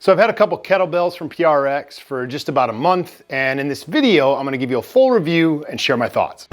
So I've had a couple kettlebells from PRx for just about a month, and in this video, I'm gonna give you a full review and share my thoughts.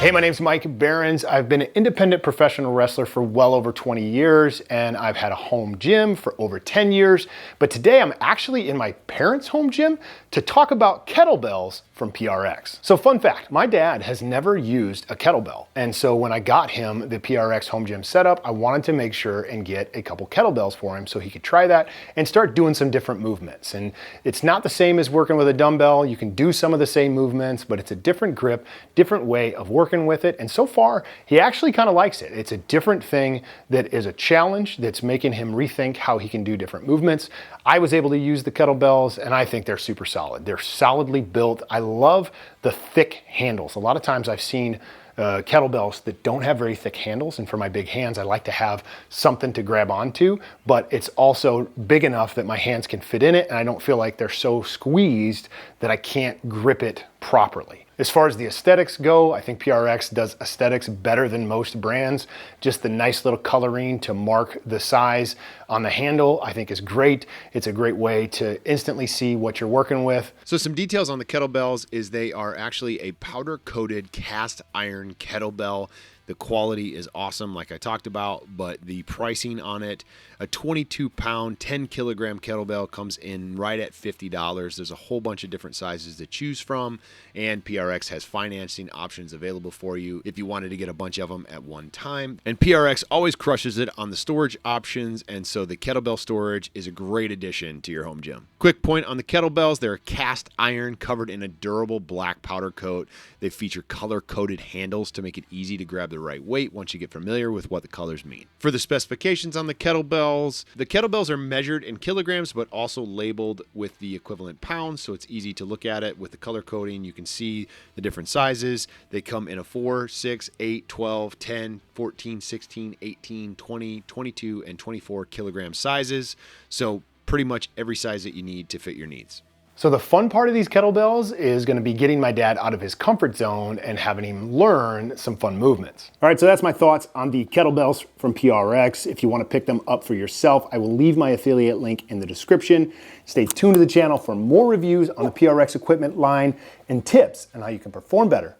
Hey, my name's Mike Behrens. I've been an independent professional wrestler for well over 20 years, and I've had a home gym for over 10 years. But today I'm actually in my parents' home gym to talk about kettlebells from PRx. So fun fact, my dad has never used a kettlebell. And so when I got him the PRx home gym setup, I wanted to make sure and get a couple kettlebells for him so he could try that and start doing some different movements. And it's not the same as working with a dumbbell. You can do some of the same movements, but it's a different grip, different way of working with it. And so far, he actually kind of likes it. It's a different thing that is a challenge that's making him rethink how he can do different movements. I was able to use the kettlebells and I think they're super solid. They're solidly built. I love the thick handles. A lot of times I've seen kettlebells that don't have very thick handles, and for my big hands I like to have something to grab onto, but it's also big enough that my hands can fit in it and I don't feel like they're so squeezed that I can't grip it properly. As far as the aesthetics go, I think PRx does aesthetics better than most brands. Just the nice little coloring to mark the size on the handle I think is great. It's a great way to instantly see what you're working with. So some details on the kettlebells is they are actually a powder-coated cast iron kettlebell. The quality is awesome, like I talked about, but the pricing on it, a 22-pound, 10-kilogram kettlebell comes in right at $50. There's a whole bunch of different sizes to choose from, and PRx has financing options available for you if you wanted to get a bunch of them at one time. And PRx always crushes it on the storage options, and so the kettlebell storage is a great addition to your home gym. Quick point on the kettlebells, they're cast iron covered in a durable black powder coat. They feature color-coded handles to make it easy to grab the right weight once you get familiar with what the colors mean. For the specifications on the kettlebells are measured in kilograms but also labeled with the equivalent pounds, so it's easy to look at it. With the color coding you can see the different sizes. They come in a 4, 6, 8, 12, 10, 14, 16, 18, 20, 22, and 24 kilogram sizes, so pretty much every size that you need to fit your needs. So the fun part of these kettlebells is going to be getting my dad out of his comfort zone and having him learn some fun movements. All right, so that's my thoughts on the kettlebells from PRx. If you want to pick them up for yourself, I will leave my affiliate link in the description. Stay tuned to the channel for more reviews on the PRx equipment line and tips on how you can perform better,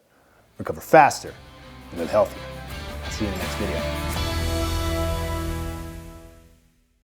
recover faster, and live healthier. I'll see you in the next video.